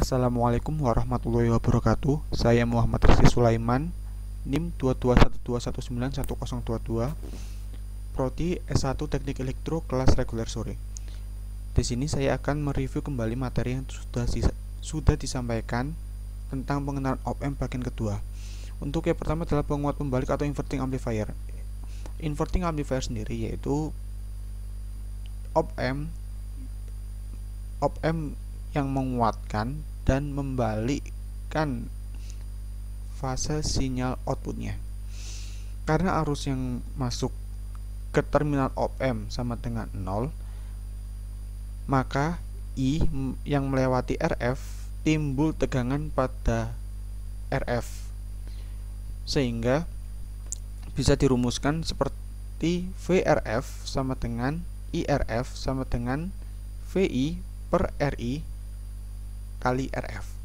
Assalamualaikum warahmatullahi wabarakatuh. Saya Muhammad Rizky Sulaiman, NIM 221219122, Prodi S1 Teknik Elektro kelas reguler sore. Di sini saya akan mereview kembali materi yang sudah disampaikan tentang pengenalan op-amp bagian kedua. Untuk yang pertama adalah penguat pembalik atau inverting amplifier. Inverting amplifier sendiri yaitu op-amp yang menguatkan dan membalikkan fase sinyal outputnya. Karena arus yang masuk ke terminal op-amp sama dengan 0, maka I yang melewati RF timbul tegangan pada RF, sehingga bisa dirumuskan seperti VRF sama dengan IRF sama dengan VI per RI kali RF.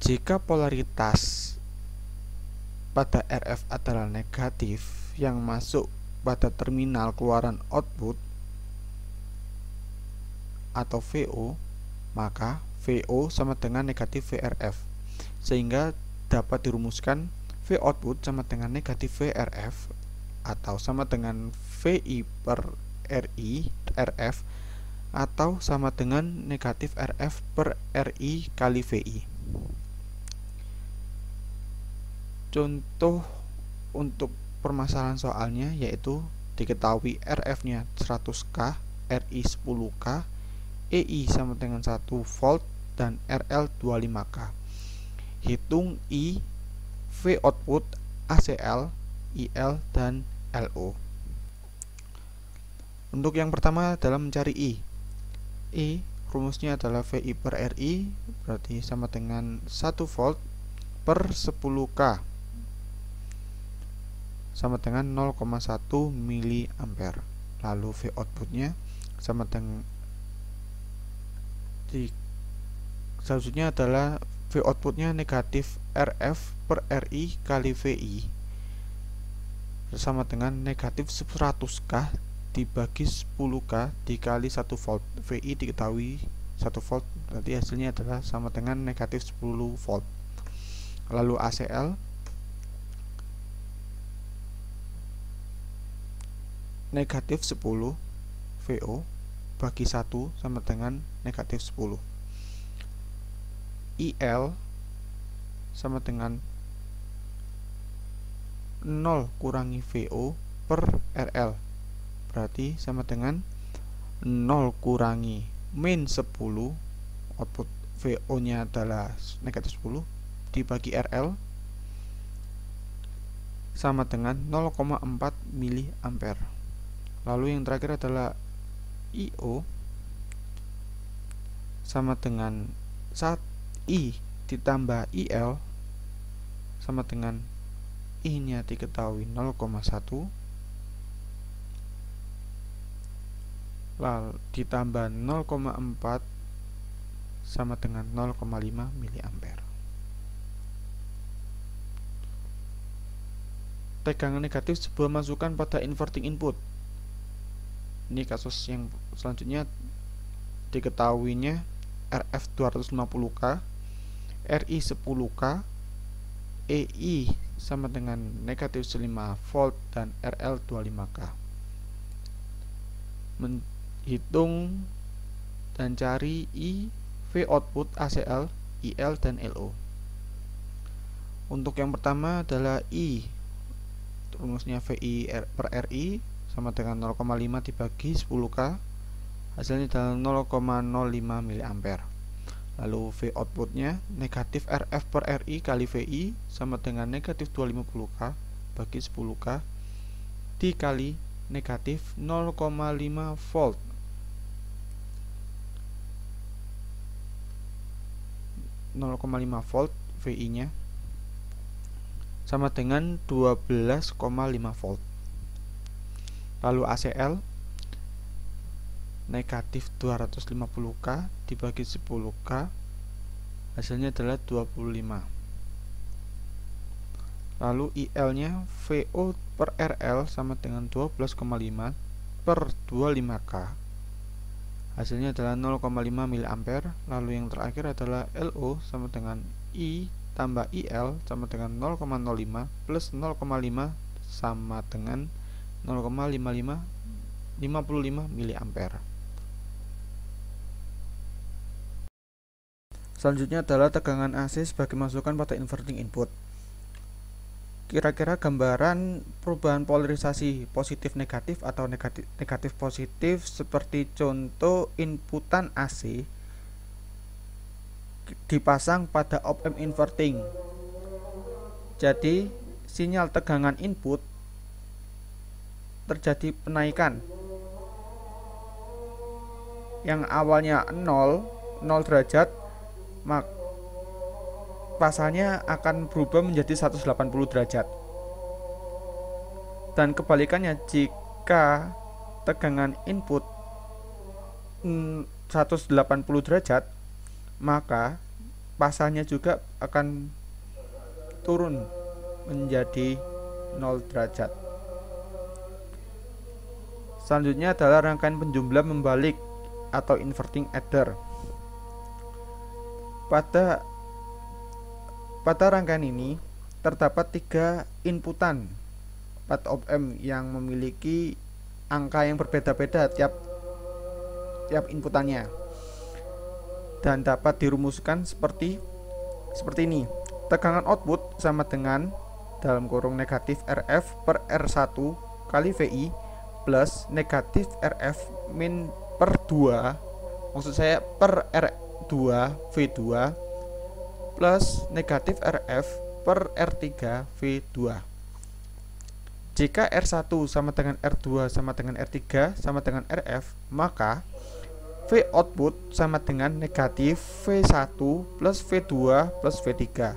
Jika polaritas pada RF adalah negatif yang masuk pada terminal keluaran output atau VO, maka VO sama dengan negatif VRF, sehingga dapat dirumuskan V output sama dengan negatif VRF atau sama dengan VI per RI RF atau sama dengan negatif RF per RI kali VI. Contoh untuk permasalahan soalnya yaitu diketahui RF-nya 100K, RI 10K, EI sama dengan 1 volt dan RL 25K. Hitung I, V output, ACL, IL dan LO. Untuk yang pertama adalah mencari I. Rumusnya adalah VI per RI, berarti sama dengan 1 volt per 10K, sama dengan 0,1 miliampere. Lalu V outputnya sama dengan selanjutnya adalah V outputnya negatif RF per RI kali VI, sama dengan negatif 100K dibagi 10K dikali 1 volt. VI diketahui 1 volt, berarti hasilnya adalah sama dengan negatif 10 volt. Lalu ACL negatif 10 VO bagi 1 sama dengan negatif 10. IL sama dengan 0 kurangi VO per RL, berarti sama dengan 0 kurangi min 10, output VO nya adalah negatif 10 dibagi RL, sama dengan 0,4 miliampere. Lalu yang terakhir adalah IO sama dengan saat I ditambah IL sama dengan I nya diketahui 0,1, lalu ditambah 0,4 sama dengan 0,5 miliampere. Tegangan negatif sebuah masukan pada inverting input. Ini kasus yang selanjutnya diketahuinya RF 250K, RI 10K, EI sama dengan negatif 5 volt dan RL 25K. Menghitung dan cari I, V output, ACL, IL dan LO. Untuk yang pertama adalah I, rumusnya VI per RI sama dengan 0,5 dibagi 10K, hasilnya adalah 0,05 miliampere. Lalu V outputnya negatif RF per RI kali VI sama dengan negatif 250K bagi 10K dikali negatif 0,5 volt. VI nya sama dengan 12,5 volt. Lalu ACL negatif 250K dibagi 10K, hasilnya adalah 25. Lalu IL nya VO per RL sama dengan 12,5 per 25K, hasilnya adalah 0,5 mA. Lalu yang terakhir adalah LO sama dengan I tambah IL sama dengan 0,05 plus 0,5 sama dengan 0,55 mA. Selanjutnya adalah tegangan AC sebagai masukan pada inverting input. Kira-kira gambaran perubahan polarisasi positif negatif atau negatif positif seperti contoh inputan AC dipasang pada op-amp inverting. Jadi sinyal tegangan input terjadi penaikan yang awalnya 0 derajat, maka pasalnya akan berubah menjadi 180 derajat. Dan kebalikannya, jika tegangan input 180 derajat, maka pasalnya juga akan turun menjadi 0 derajat. Selanjutnya adalah rangkaian penjumlah membalik atau inverting adder. Pada rangkaian ini terdapat 3 inputan pada op-amp yang memiliki angka yang berbeda-beda tiap inputannya, dan dapat dirumuskan seperti ini. Tegangan output sama dengan dalam kurung negatif RF per R1 kali VI plus negatif RF min per 2, maksud saya per R2 V2 plus negatif RF per R3 V2. Jika R1 sama dengan R2 sama dengan R3 sama dengan RF, maka V output sama dengan negatif V1 plus V2 plus V3.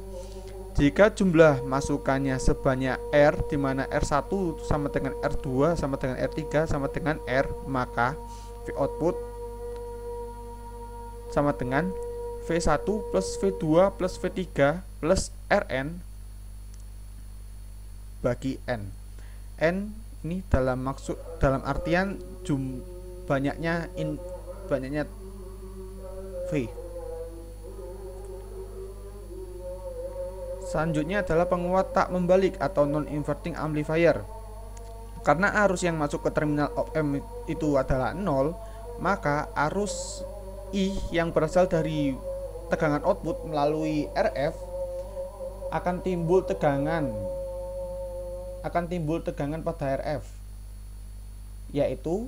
Jika jumlah masukannya sebanyak R, di mana R1 sama dengan R2 sama dengan R3 sama dengan R, maka V output sama dengan V1 plus V2 plus V3 plus Rn bagi N. N ini dalam artian banyaknya V. Selanjutnya adalah penguat tak membalik atau non-inverting amplifier. Karena arus yang masuk ke terminal op-amp itu adalah 0, maka arus I yang berasal dari tegangan output melalui RF akan timbul tegangan pada RF, yaitu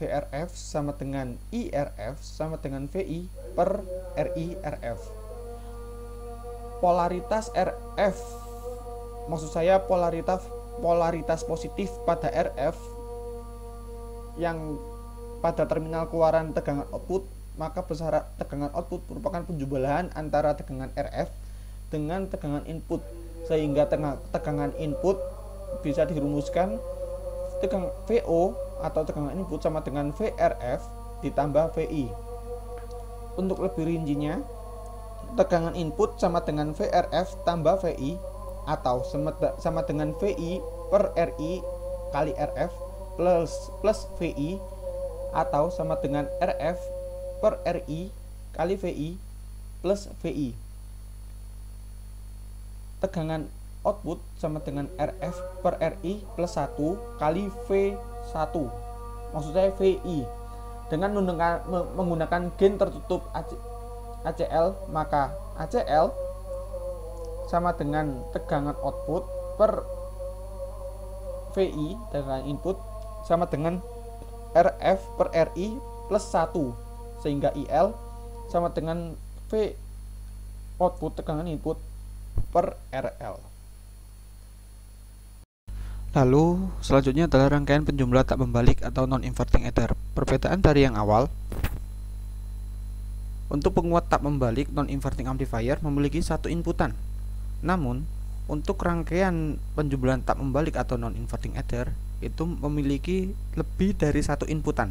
VRF sama dengan IRF sama dengan VI per RI RF. Polaritas RF, maksud saya polaritas positif pada RF yang pada terminal keluaran tegangan output, maka besar tegangan output merupakan penjumlahan antara tegangan RF dengan tegangan input, sehingga tegangan input bisa dirumuskan tegangan VO atau tegangan input sama dengan VRF ditambah VI. Untuk lebih rincinya, tegangan input sama dengan VRF tambah VI atau sama dengan VI per RI kali RF plus VI atau sama dengan RF per RI kali VI plus VI. Tegangan output sama dengan RF per RI plus 1 kali V1, maksud saya VI. Dengan menggunakan gain tertutup ACL, maka ACL sama dengan tegangan output per VI tegangan input sama dengan RF per RI plus 1, sehingga IL sama dengan V output tegangan input per RL. Lalu selanjutnya adalah rangkaian penjumlah tak membalik atau non-inverting adder. Perbedaan dari yang awal, untuk penguat tak membalik non-inverting amplifier memiliki satu inputan. Namun, untuk rangkaian penjumlahan tak membalik atau non-inverting adder itu memiliki lebih dari satu inputan.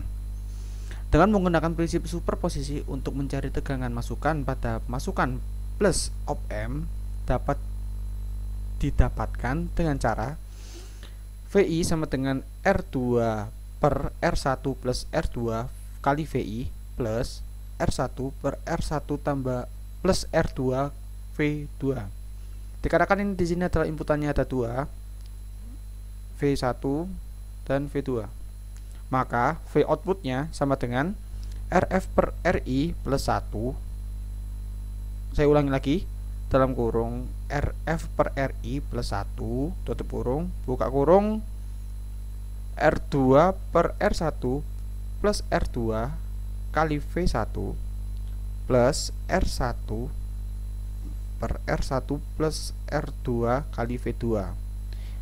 Dengan menggunakan prinsip superposisi untuk mencari tegangan masukan pada masukan plus op-amp dapat didapatkan dengan cara VI sama dengan R2 per R1 plus R2 kali VI plus R1 per R1 tambah plus R2 V2. Dikarenakan ini di sini adalah inputannya ada 2, V1 dan V2. Maka V outputnya sama dengan RF per RI plus 1. Saya ulangi lagi, dalam kurung RF per RI plus 1, tutup kurung, buka kurung, R2 per R1 plus R2 kali V1 plus R1 per R1 plus R2 kali V2,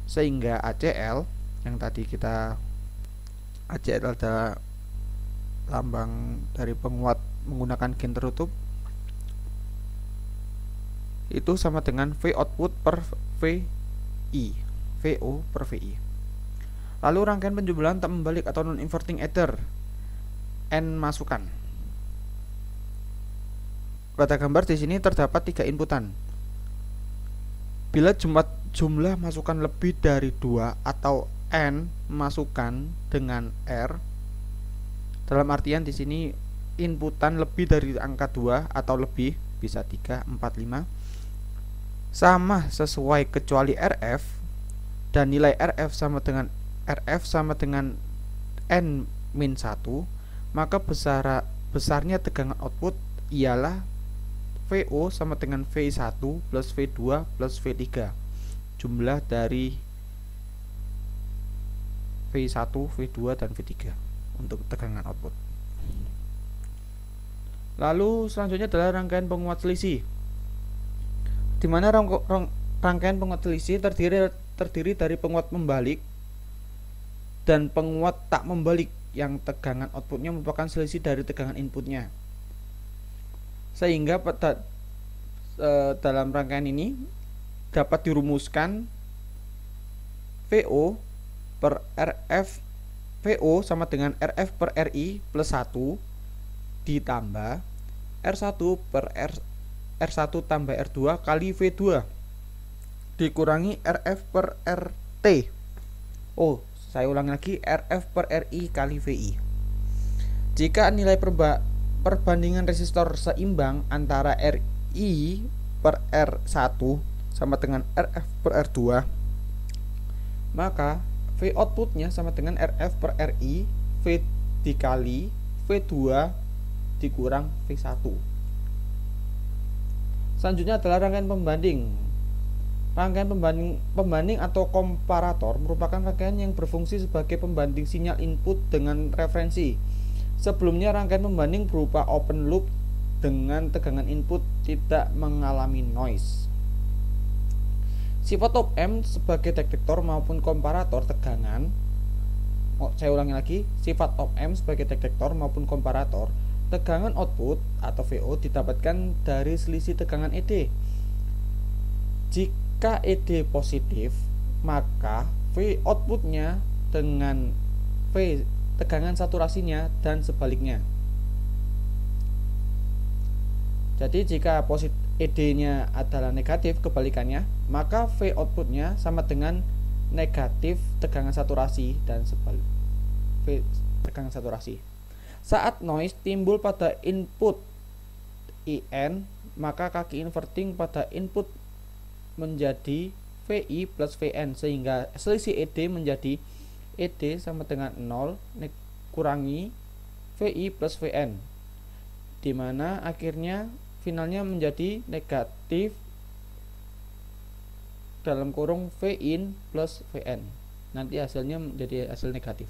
sehingga ACL yang tadi kita ACL adalah lambang dari penguat menggunakan gen tertutup, itu sama dengan V output per VI, VO per VI. Lalu rangkaian penjumlahan tak membalik atau non inverting adder N masukan. Pada gambar di sini terdapat 3 inputan. Bila jumlah masukan lebih dari 2 atau N masukan dengan R, dalam artian di sini inputan lebih dari angka 2 atau lebih, bisa 3, 4, 5, sama sesuai kecuali RF, dan nilai RF sama dengan N-1, maka besarnya tegangan output ialah VO sama dengan V1 plus V2 plus V3, jumlah dari V1, V2 dan V3 untuk tegangan output. Lalu selanjutnya adalah rangkaian penguat selisih, di mana rangkaian penguat selisih terdiri dari penguat membalik dan penguat tak membalik yang tegangan outputnya merupakan selisih dari tegangan inputnya. Sehingga dalam rangkaian ini dapat dirumuskan VO per RF, VO sama dengan RF per RI plus 1 ditambah R1 per R1 tambah R2 kali V2 dikurangi RF per RT. Saya ulangi lagi, RF per RI kali VI. Jika nilai perbandingan resistor seimbang antara RI per R1 sama dengan RF per R2, maka V outputnya sama dengan RF per RI V dikali V2 dikurang V1. Selanjutnya adalah rangkaian pembanding. Rangkaian pembanding atau komparator merupakan rangkaian yang berfungsi sebagai pembanding sinyal input dengan referensi. Sebelumnya rangkaian pembanding berupa open loop dengan tegangan input tidak mengalami noise. Sifat op-amp sebagai detektor maupun komparator tegangan. Saya ulangi lagi, sifat op-amp sebagai detektor maupun komparator tegangan output atau VO didapatkan dari selisih tegangan ED. Jika ED positif, maka V outputnya dengan V tegangan saturasinya dan sebaliknya. Jadi jika ED-nya adalah negatif, kebalikannya, maka V outputnya sama dengan negatif tegangan saturasi dan sebalik V tegangan saturasi. Saat noise timbul pada input IN, maka kaki inverting pada input menjadi VI plus VN, sehingga selisih ED menjadi ED sama dengan 0 kurangi VI plus VN, dimana akhirnya finalnya menjadi negatif dalam kurung Vin plus Vn. Nanti hasilnya menjadi hasil negatif.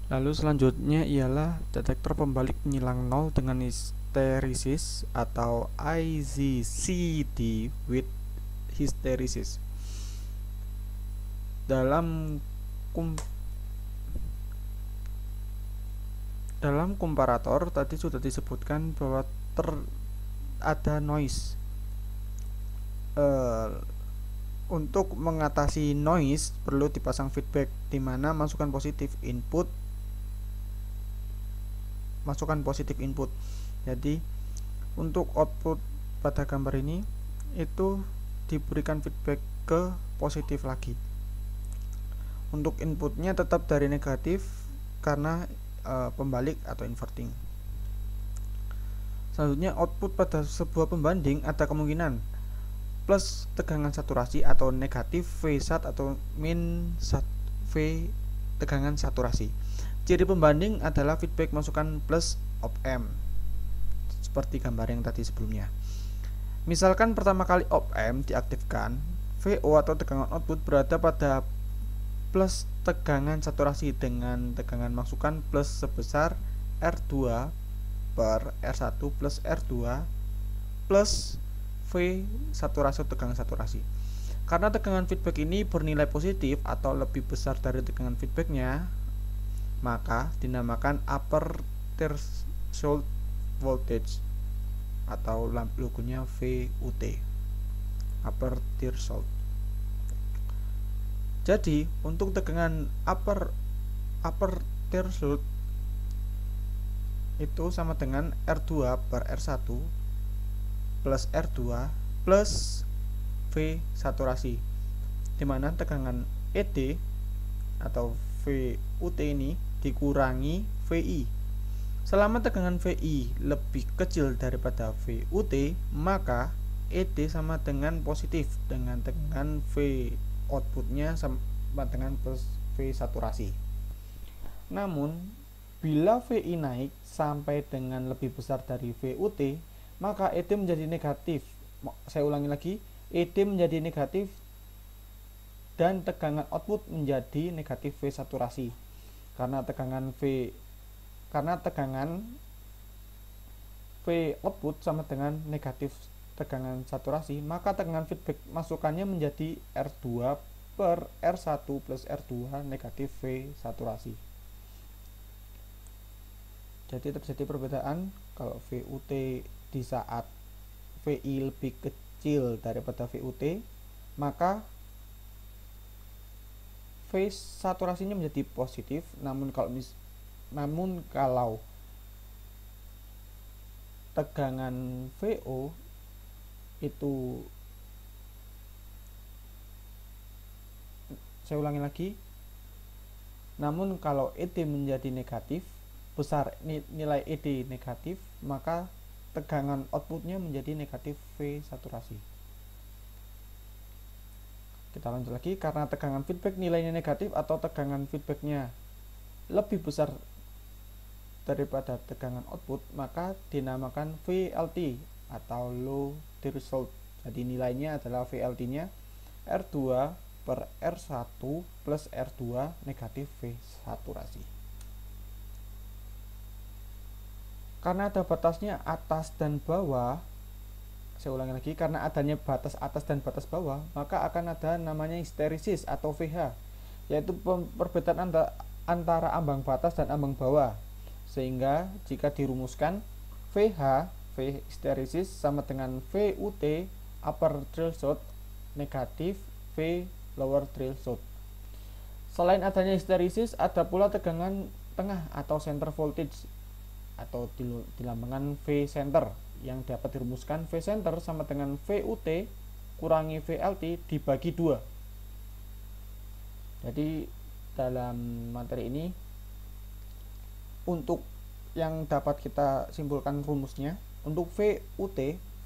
Lalu selanjutnya ialah detektor pembalik penyilang nol dengan histérisis atau IGCD with histérisis. Dalam komparator tadi sudah disebutkan bahwa ada noise. Untuk mengatasi noise perlu dipasang feedback, di mana masukan positif input. Jadi untuk output pada gambar ini itu diberikan feedback ke positif lagi. Untuk inputnya tetap dari negatif karena pembalik atau inverting. Selanjutnya, output pada sebuah pembanding ada kemungkinan plus tegangan saturasi atau negatif V-sat atau min V tegangan saturasi. Ciri pembanding adalah feedback masukan plus op amp, seperti gambar yang tadi sebelumnya. Misalkan pertama kali op amp diaktifkan, VO atau tegangan output berada pada plus tegangan saturasi dengan tegangan masukan plus sebesar R2 per R1 plus R2 plus V saturasi atau tegangan saturasi. Karena tegangan feedback ini bernilai positif atau lebih besar dari tegangan feedbacknya, maka dinamakan upper threshold voltage atau logonya VUT, upper threshold. Jadi untuk tegangan upper threshold itu sama dengan R2 per R1 plus R2 plus V saturasi, dimana tegangan ED atau VUT ini dikurangi VI. Selama tegangan VI lebih kecil daripada VUT, maka ED sama dengan positif dengan tegangan V outputnya sama dengan plus V saturasi. Namun bila VI naik sampai dengan lebih besar dari VUT, maka ED menjadi negatif. Saya ulangi lagi, ED menjadi negatif dan tegangan output menjadi negatif V saturasi. Karena tegangan V output sama dengan negatif tegangan saturasi, maka tegangan feedback masukannya menjadi R2 per R1 plus R2 negatif V saturasi. Jadi terjadi perbedaan kalau VUT di saat VI lebih kecil daripada VUT, maka V saturasinya menjadi positif. Namun kalau tegangan VO itu, saya ulangi lagi, namun kalau ED menjadi negatif, besar nilai ED negatif, maka tegangan outputnya menjadi negatif V saturasi. Kita lanjut lagi, karena tegangan feedback nilainya negatif atau tegangan feedbacknya lebih besar daripada tegangan output, maka dinamakan VLT atau low threshold. Jadi nilainya adalah VLT nya R2 per R1 plus R2 negatif V saturasi. Karena ada batasnya atas dan bawah, saya ulangi lagi, karena adanya batas atas dan batas bawah, maka akan ada namanya histérisis atau VH, yaitu perbedaan antara ambang batas dan ambang bawah. Sehingga jika dirumuskan, VH V histérisis sama dengan VUT upper threshold negatif V lower threshold. Selain adanya histérisis, ada pula tegangan tengah atau center voltage atau dilambangkan V center, yang dapat dirumuskan V center sama dengan VUT kurangi VLT dibagi 2. Jadi dalam materi ini, untuk yang dapat kita simpulkan rumusnya, untuk VUT,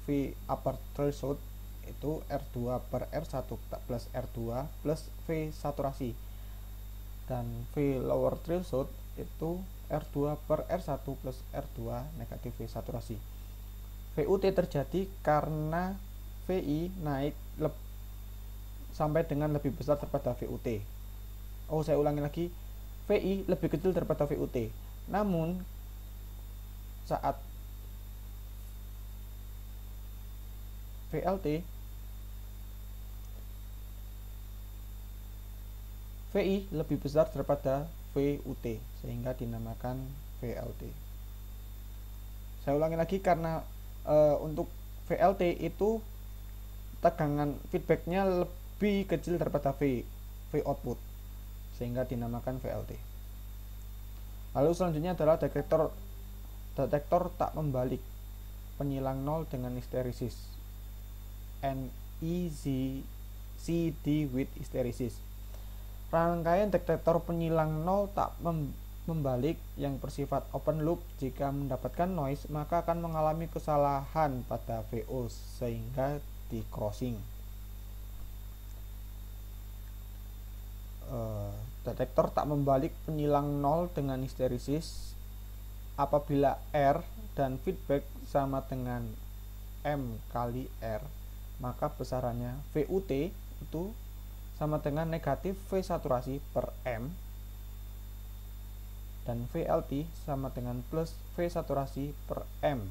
V upper threshold itu R2 per R1 plus R2 plus V saturasi, dan V lower threshold itu R2 per R1 plus R2 negatif V saturasi. VUT terjadi karena VI naik sampai dengan lebih besar daripada VUT. Saya ulangi lagi, VI lebih kecil daripada VUT. Namun saat VLT, VI lebih besar daripada VUT, sehingga dinamakan VLT. Saya ulangi lagi, karena untuk VLT itu tegangan feedbacknya lebih kecil daripada V output, sehingga dinamakan VLT. Lalu selanjutnya adalah detektor tak membalik penyilang nol dengan histérisis, NECD with histérisis. Rangkaian detektor penyilang nol tak membalik yang bersifat open loop jika mendapatkan noise maka akan mengalami kesalahan pada VO sehingga di crossing. Detektor tak membalik penyilang 0 dengan histeresis apabila R dan feedback sama dengan M kali R, maka besarannya VUT itu sama dengan negatif V saturasi per M dan VLT sama dengan plus V saturasi per M.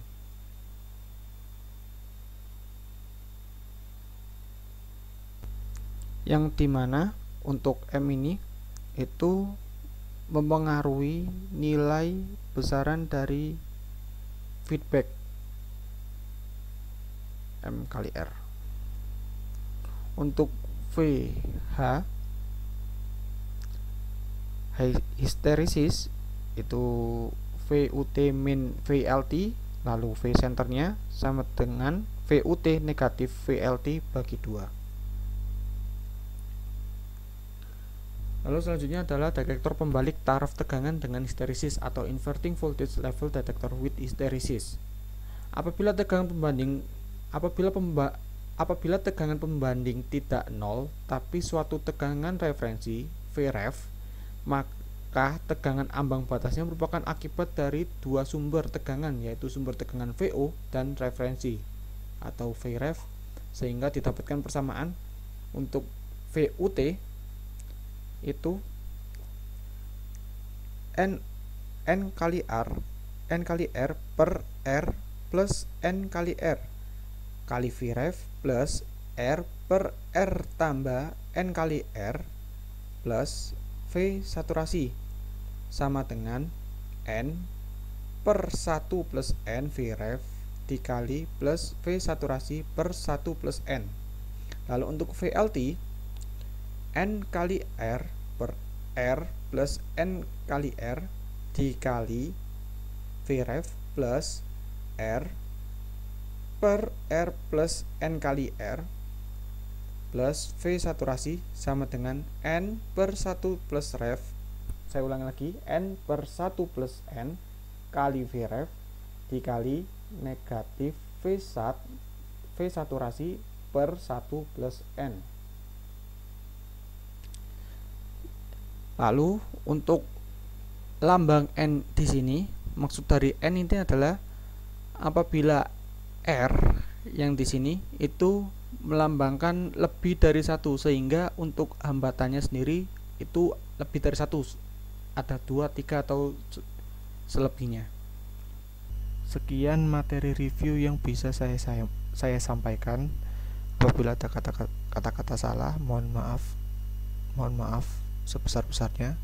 Yang dimana untuk M ini itu mempengaruhi nilai besaran dari feedback M kali R. Untuk VH hysteresis itu VUT min VLT, lalu V centernya sama dengan VUT negatif VLT bagi 2. Lalu selanjutnya adalah detektor pembalik taraf tegangan dengan histeresis atau inverting voltage level detector with hysteresis. Apabila tegangan pembanding tidak 0 tapi suatu tegangan referensi Vref, maka tegangan ambang batasnya merupakan akibat dari dua sumber tegangan, yaitu sumber tegangan VO dan referensi atau Vref, sehingga didapatkan persamaan untuk VUT itu N kali R per R plus N kali R kali Vref plus R per R tambah N kali R plus V saturasi sama dengan N per 1 plus N Vref dikali plus V saturasi per 1 plus N. Lalu untuk VLT N kali R per R plus N kali R dikali Vref plus R per R plus N kali R plus V saturasi sama dengan N per 1 plus Ref. Saya ulangi lagi, N per 1 plus N kali Vref dikali negatif V saturasi per 1 plus N. Lalu untuk lambang N di sini, maksud dari N ini adalah apabila R yang di sini itu melambangkan lebih dari 1, sehingga untuk hambatannya sendiri itu lebih dari 1, ada 2, 3 atau selebihnya. Sekian materi review yang bisa saya sampaikan. Apabila ada kata-kata salah, mohon maaf sebesar-besarnya.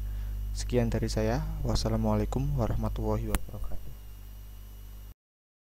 Sekian dari saya. Wassalamualaikum warahmatullahi wabarakatuh.